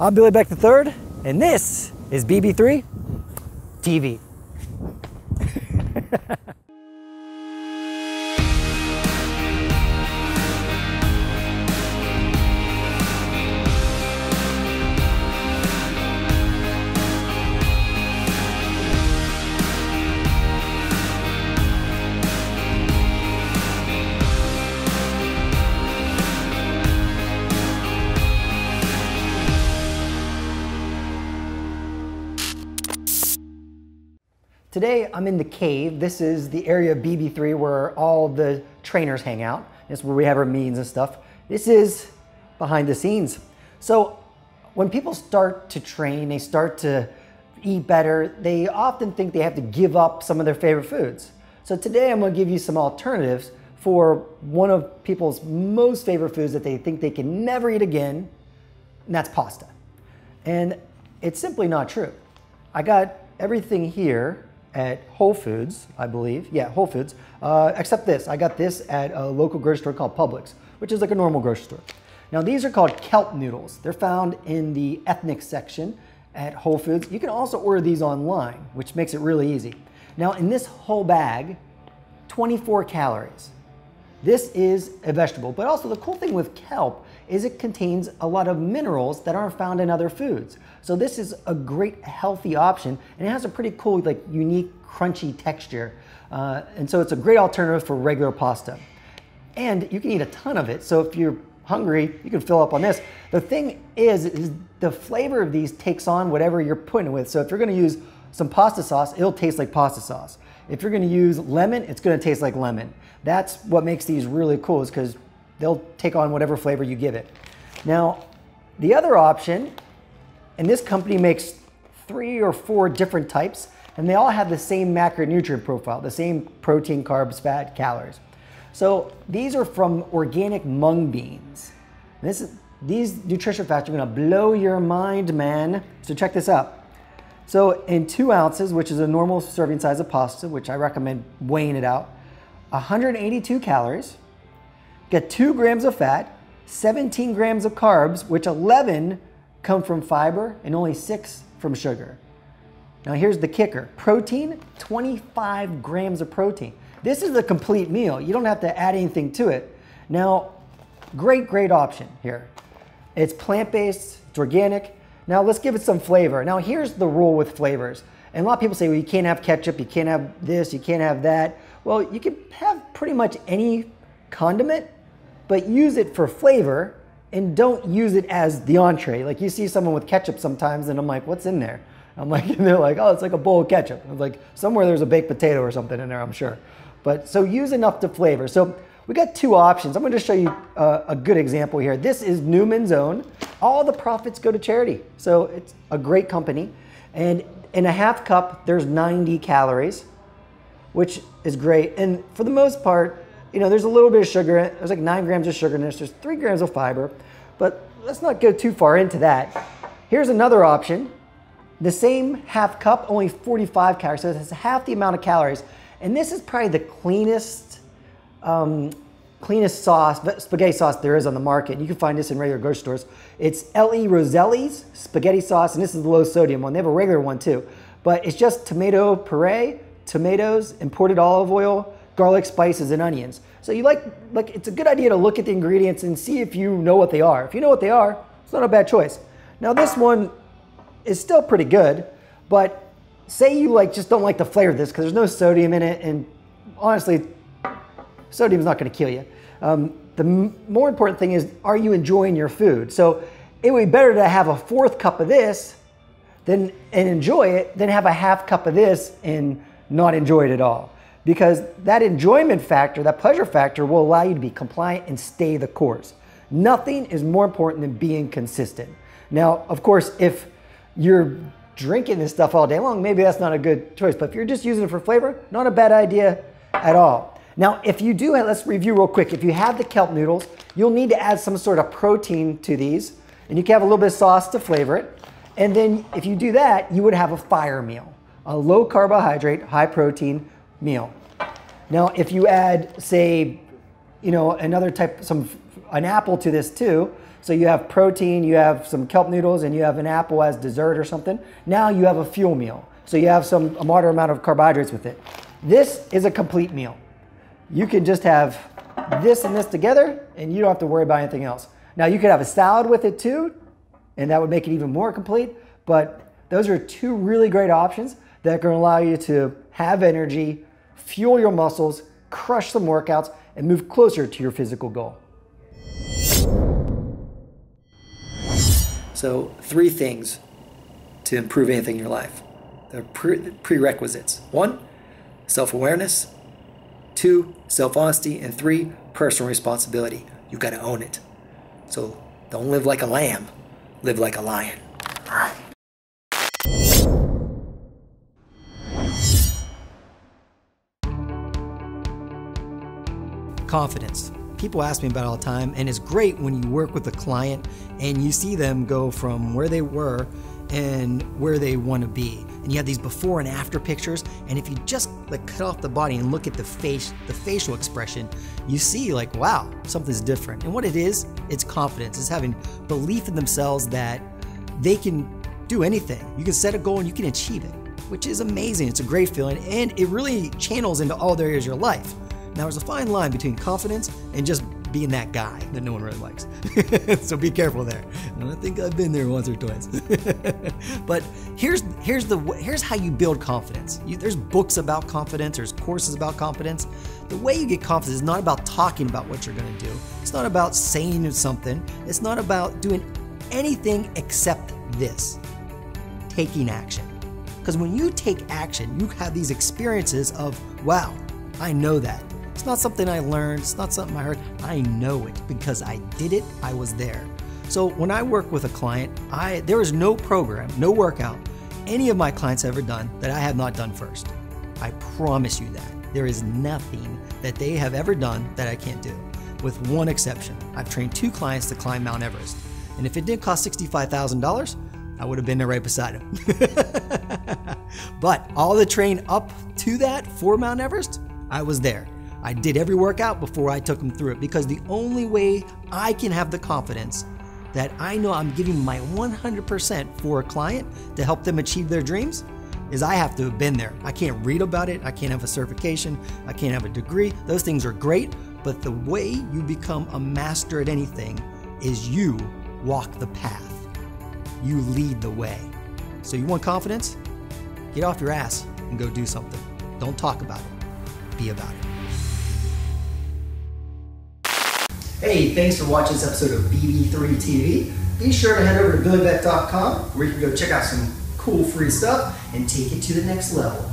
I'm Billy Beck III, and this is BB3 TV. Today I'm in the cave. This is the area of BB3 where all the trainers hang out. This is where we have our meetings and stuff. This is behind the scenes. So when people start to train, they start to eat better, they often think they have to give up some of their favorite foods. So today I'm going to give you some alternatives for one of people's most favorite foods that they think they can never eat again, and that's pasta. And it's simply not true. I got everything here at Whole Foods, I believe. Yeah, Whole Foods. Except this. I got this at a local grocery store called Publix, which is like a normal grocery store. Now these are called kelp noodles. They're found in the ethnic section at Whole Foods. You can also order these online, which makes it really easy. Now in this whole bag, 24 calories. This is a vegetable, but also the cool thing with kelp is it contains a lot of minerals that aren't found in other foods. So this is a great healthy option, and it has a pretty cool, like unique, crunchy texture. And so it's a great alternative for regular pasta. And you can eat a ton of it. So if you're hungry, you can fill up on this. The thing is the flavor of these takes on whatever you're putting it with. So if you're gonna use some pasta sauce, it'll taste like pasta sauce. If you're gonna use lemon, it's gonna taste like lemon. That's what makes these really cool, is because they'll take on whatever flavor you give it. Now, the other option, and this company makes 3 or 4 different types, and they all have the same macronutrient profile, the same protein, carbs, fat, calories. So these are from organic mung beans. These nutrition facts are gonna blow your mind, man. So check this out. So in 2 ounces, which is a normal serving size of pasta, which I recommend weighing it out, 182 calories, get 2 grams of fat, 17 grams of carbs, which 11 come from fiber and only 6 from sugar. Now here's the kicker. Protein, 25 grams of protein. This is a complete meal. You don't have to add anything to it. Now, great option here. It's plant-based, it's organic. Now let's give it some flavor. Now here's the rule with flavors. And a lot of people say, well, you can't have ketchup, you can't have this, you can't have that. Well, you can have pretty much any condiment, but use it for flavor and don't use it as the entree. Like you see someone with ketchup sometimes and I'm like, what's in there? I'm like, and they're like, oh, it's like a bowl of ketchup. I was like, somewhere there's a baked potato or something in there, I'm sure. But so use enough to flavor. So we got 2 options. I'm gonna just show you a good example here. This is Newman's Own. All the profits go to charity. So it's a great company. And in a half cup, there's 90 calories, which is great. And for the most part, you know, there's a little bit of sugar in it. There's like 9 grams of sugar in this. There's 3 grams of fiber, but let's not go too far into that. Here's another option. The same half cup, only 45 calories. So it has half the amount of calories. And this is probably the cleanest sauce, spaghetti sauce there is on the market. You can find this in regular grocery stores. It's L.E. Roselli's spaghetti sauce, and this is the low sodium one. They have a regular one too. But it's just tomato puree, tomatoes, imported olive oil, garlic, spices, and onions. So you like it's a good idea to look at the ingredients and see if you know what they are. If you know what they are, it's not a bad choice. Now this one is still pretty good, but say you just don't like the flavor of this because there's no sodium in it, and honestly, sodium's not going to kill you. The more important thing is, are you enjoying your food? So it would be better to have a 4th cup of this and enjoy it than have a half cup of this and not enjoy it at all. Because that enjoyment factor, that pleasure factor, will allow you to be compliant and stay the course. Nothing is more important than being consistent. Now, of course, if you're drinking this stuff all day long, maybe that's not a good choice. But if you're just using it for flavor, not a bad idea at all. Now, if you do, let's review real quick. If you have the kelp noodles, you'll need to add some sort of protein to these, and you can have a little bit of sauce to flavor it. And then if you do that, you would have a fire meal, a low carbohydrate, high protein meal. Now, if you add, say, you know, another type, an apple to this too, So you have protein, you have some kelp noodles, and you have an apple as dessert or something. Now you have a fuel meal. So you have a moderate amount of carbohydrates with it. This is a complete meal. You can just have this and this together, and you don't have to worry about anything else. Now you could have a salad with it too, and that would make it even more complete, but those are two really great options that can allow you to have energy, fuel your muscles, crush some workouts, and move closer to your physical goal. So 3 things to improve anything in your life. They're prerequisites. 1, self-awareness. 2, self-honesty. And 3, personal responsibility. You got to own it. So don't live like a lamb, live like a lion. Confidence. People ask me about it all the time, and it's great when you work with a client and you see them go from where they were and where they want to be. And you have these before and after pictures, and if you just like cut off the body and look at the facial expression, you see like, wow, something's different. And what it is, it's confidence. It's having belief in themselves that they can do anything. You can set a goal and you can achieve it, which is amazing. It's a great feeling, and it really channels into all the areas of your life. Now, there's a fine line between confidence and just being that guy that no one really likes. So be careful there. And I think I've been there once or twice. But here's how you build confidence. There's books about confidence. There's courses about confidence. The way you get confidence is not about talking about what you're going to do. It's not about saying something. It's not about doing anything except this: taking action. Because when you take action, you have these experiences of, wow, I know that. It's not something I learned, it's not something I heard, I know it because I did it, I was there. So when I work with a client, there is no program, no workout any of my clients have ever done that I have not done first. I promise you that. There is nothing that they have ever done that I can't do, with one exception. I've trained 2 clients to climb Mount Everest, and if it didn't cost $65,000, I would have been there right beside him. But all the train up to that for Mount Everest, I was there. I did every workout before I took them through it, because the only way I can have the confidence that I know I'm giving my 100% for a client to help them achieve their dreams is I have to have been there. I can't read about it. I can't have a certification. I can't have a degree. Those things are great, but the way you become a master at anything is you walk the path. You lead the way. So you want confidence? Get off your ass and go do something. Don't talk about it. Be about it. Hey, thanks for watching this episode of BB3 TV. Be sure to head over to BillyBet.com where you can go check out some cool free stuff and take it to the next level.